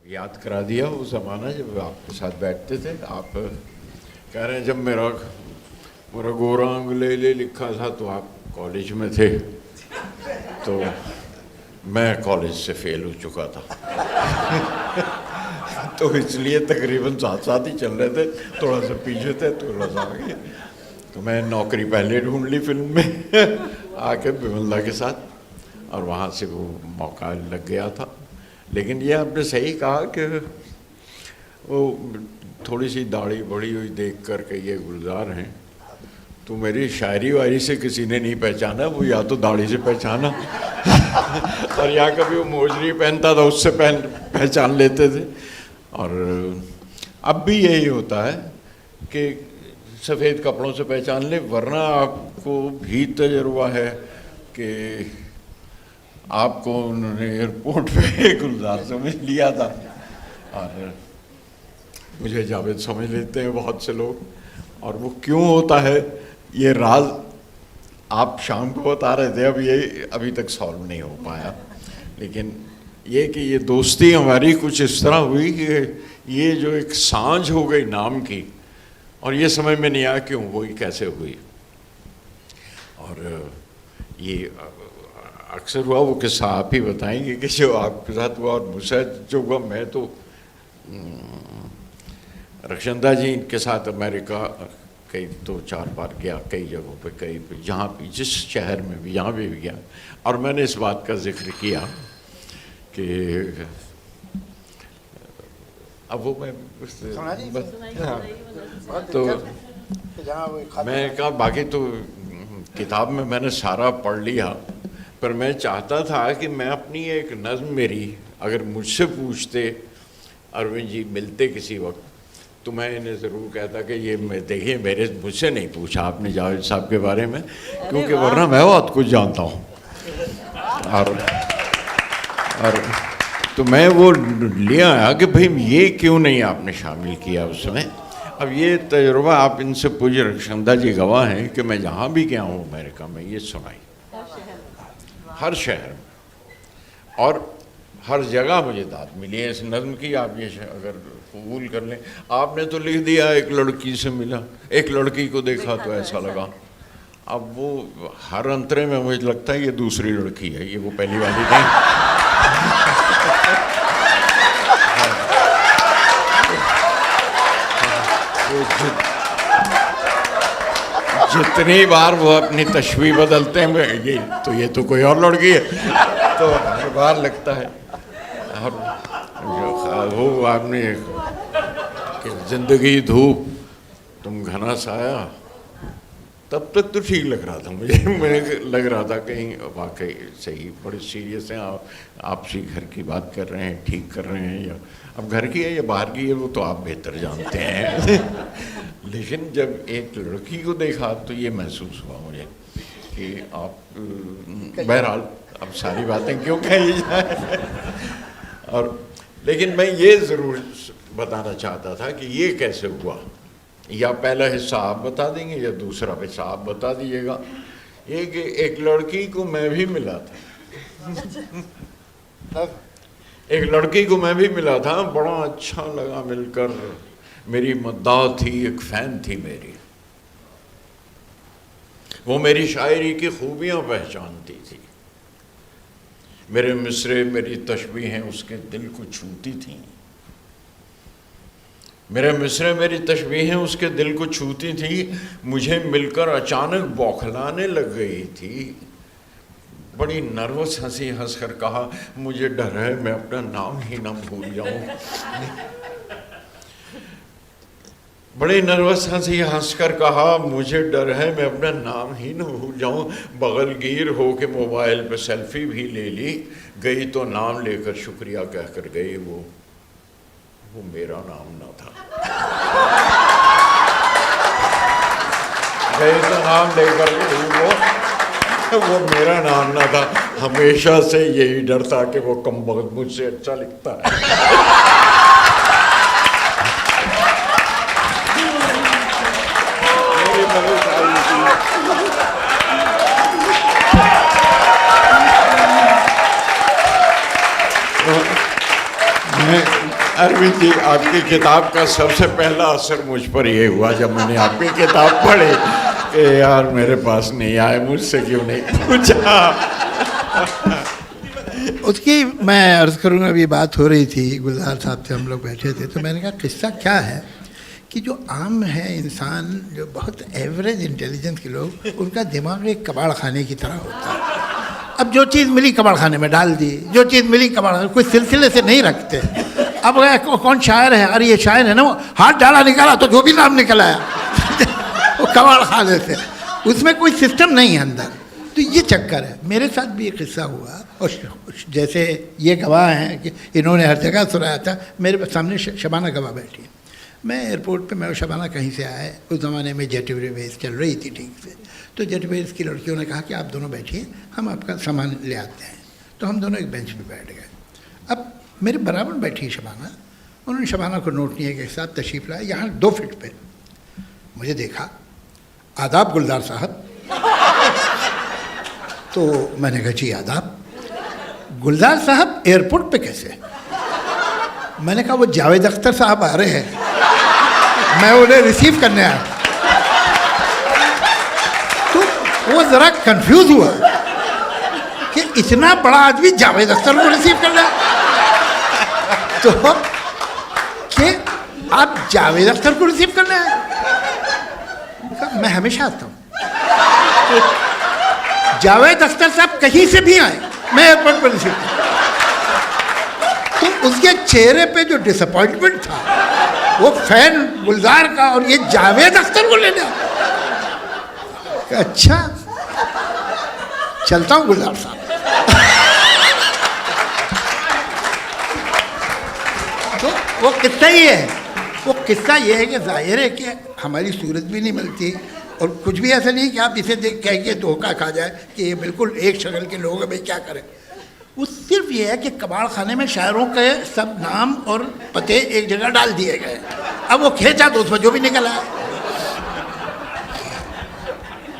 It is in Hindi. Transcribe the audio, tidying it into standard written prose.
याद करा दिया वो ज़माना जब आपके साथ बैठते थे। आप कह रहे हैं जब मेरा मेरा गोरा अंगुलेले लिखा था तो आप कॉलेज में थे, तो मैं कॉलेज से फेल हो चुका था। तो इसलिए तकरीबन साथ साथ ही चल रहे थे, थोड़ा सा पीछे थे थोड़ा सा आगे। तो मैं नौकरी पहले ढूंढ ली फिल्म में आके बिमला के साथ, और वहाँ से वो मौका लग गया था। लेकिन ये आपने सही कहा कि वो थोड़ी सी दाढ़ी बड़ी हुई देख कर के ये गुलजार हैं, तो मेरी शायरी वायरी से किसी ने नहीं पहचाना, वो या तो दाढ़ी से पहचाना और या कभी वो मोजरी पहनता था उससे पहचान लेते थे। और अब भी यही होता है कि सफ़ेद कपड़ों से पहचान ले, वरना आपको भी तजुर्बा है कि आपको उन्होंने एयरपोर्ट पे गुलजार समझ लिया था, और मुझे जावेद समझ लेते हैं बहुत से लोग। और वो क्यों होता है ये राज आप शाम को बता रहे थे, अब ये अभी तक सॉल्व नहीं हो पाया। लेकिन ये कि ये दोस्ती हमारी कुछ इस तरह हुई कि ये जो एक सांझ हो गई नाम की, और ये समझ में नहीं आया क्यों हुई, कैसे हुई। और ये अक्सर हुआ, वो किस्सा आप ही बताएंगे कि जो आपके साथ हुआ और मुझसे जो हुआ। मैं तो रक्षंदा जी के साथ अमेरिका कई 2-4 बार गया, कई जगहों पे, कई पे, जहाँ भी, जिस शहर में भी, यहाँ भी गया। और मैंने इस बात का जिक्र किया कि अब वो मैं तो मैं कहा बाकी तो किताब में मैंने सारा पढ़ लिया, पर मैं चाहता था कि मैं अपनी एक नज़्म मेरी, अगर मुझसे पूछते अरविंद जी मिलते किसी वक्त, तो मैं इन्हें ज़रूर कहता कि ये देखिए मुझसे नहीं पूछा आपने जावेद साहब के बारे में, क्योंकि वरना मैं बहुत कुछ जानता हूँ। और तो मैं वो ले आया कि भाई ये क्यों नहीं आपने शामिल किया उसमें। अब ये तजुर्बा आप इनसे पूछिए, रक्षंदा जी गवाह हैं कि मैं जहाँ भी गया हूँ अमेरिका में ये सुनाई, हर शहर में और हर जगह मुझे दाद मिली है इस नज़्म की। आप ये अगर कबूल कर लें, आपने तो लिख दिया एक लड़की से मिला, एक लड़की को देखा तो ऐसा लगा। अब वो हर अंतरे में मुझे लगता है ये दूसरी लड़की है, ये वो पहली वाली नहीं। जितनी बार वो अपनी तशबीह बदलते हैं, ये तो कोई और लड़की है, तो हर बार लगता है। और वो आपने कि ज़िंदगी धूप तुम घना साया, तब तक तो ठीक लग रहा था मुझे लग रहा था कहीं वाकई सही बड़े सीरियस हैं आप, आपसी घर की बात कर रहे हैं, ठीक कर रहे हैं, या अब घर की है या बाहर की है वो तो आप बेहतर जानते हैं। लेकिन जब एक लड़की को देखा तो ये महसूस हुआ मुझे कि आप बहरहाल अब सारी बातें क्यों कही जाए। और लेकिन मैं ये ज़रूर बताना चाहता था कि ये कैसे हुआ, या पहला हिस्सा आप बता देंगे या दूसरा हिस्सा आप बता दीजिएगा। ये कि एक लड़की को मैं भी मिला था, एक लड़की को मैं भी मिला था, बड़ा अच्छा लगा मिलकर, मेरी मद्दाह थी, एक फ़ैन थी मेरी, वो मेरी शायरी की खूबियाँ पहचानती थी, मेरे मिसरे मेरी तशबीहें उसके दिल को छूती थीं, मेरे मिसरे मेरी तशबीहें उसके दिल को छूती थी, मुझे मिलकर अचानक बौखलाने लग गई थी। बड़ी नर्वस हंसी हंस कर कहा, मुझे डर है मैं अपना नाम ही ना भूल जाऊं। बड़ी नर्वस हंसी हंस कर कहा, मुझे डर है मैं अपना नाम ही ना भूल जाऊं। बगलगीर हो के मोबाइल पे सेल्फी भी ले ली, गई तो नाम लेकर शुक्रिया कहकर गई, वो मेरा नाम ना था। गई तो नाम लेकर गई, वो मेरा नाम ना था। हमेशा से यही डर था कि वो कमबख्त मुझसे अच्छा लिखता है। अरविंद जी, आपकी किताब का सबसे पहला असर मुझ पर ये हुआ जब मैंने आपकी किताब पढ़ी कि यार मेरे पास नहीं आए, मुझसे क्यों नहीं पूछा। उसकी मैं अर्ज़ करूँगा, अभी बात हो रही थी गुलजार साहब से, हम लोग बैठे थे तो मैंने कहा किस्सा क्या है कि जो आम है इंसान, जो बहुत एवरेज इंटेलिजेंस के लोग, उनका दिमाग एक कबाड़ खाने की तरह होता है। अब जो चीज़ मिली कबाड़ खाने में डाल दी, जो चीज़ मिली कबाड़, कोई सिलसिले से नहीं रखते। अब कौन शायर है, अरे ये शायर है ना, वो हाथ डाला निकाला तो जो भी नाम निकल आया वो कबाड़ खाने से, उसमें कोई सिस्टम नहीं है अंदर। तो ये चक्कर है। मेरे साथ भी एक किस्सा हुआ, और जैसे ये गवाह हैं कि इन्होंने हर जगह सुनाया था, मेरे सामने शबाना गवाह बैठी है। मैं एयरपोर्ट पे, मैं और शबाना कहीं से आए, उस ज़माने में जेट एयरवेज चल रही थी ठीक से, तो जेट एयरवेज की लड़कियों ने कहा कि आप दोनों बैठिए, हम आपका सामान ले आते हैं। तो हम दोनों एक बेंच पे बैठ गए। अब मेरे बराबर बैठी शबाना, उन्होंने शबाना को नोट नहीं है के साथ तशरीफ़ लाया, यहाँ 2 फीट पे मुझे देखा, आदाब गुलजार साहब। तो मैंने कहा जी आदाब। गुलजार साहब एयरपोर्ट पे कैसे? मैंने कहा वो जावेद अख्तर साहब आ रहे हैं, मैं उन्हें रिसीव करने आया। तो वो ज़रा कंफ्यूज हुआ कि इतना बड़ा आदमी जावेद अख्तर को रिसीव कर रहा है, तो कि आप जावेद अख्तर को रिसीव करने आए? मैं हमेशा आता हूँ, जावेद अख्तर साहब कहीं से भी आए, मैं एयरपोर्ट पर रिसीव करता। तो उसके चेहरे पे जो डिसअपॉइंटमेंट था, वो फैन गुलजार का और ये जावेद अख्तर को लेने, अच्छा चलता हूँ गुलजार साहब। तो वो किस्सा ही है, वो किस्सा ये है कि जाहिर है कि हमारी सूरत भी नहीं मिलती, और कुछ भी ऐसा नहीं कि आप इसे देख कह के धोखा खा जाए कि ये बिल्कुल एक शक्ल के लोग हैं, भाई क्या करें। वो सिर्फ ये है कि कबाड़ खाने में शायरों के सब नाम और पते एक जगह डाल दिए गए, अब वो खींचा तो उसमें जो भी निकल आया।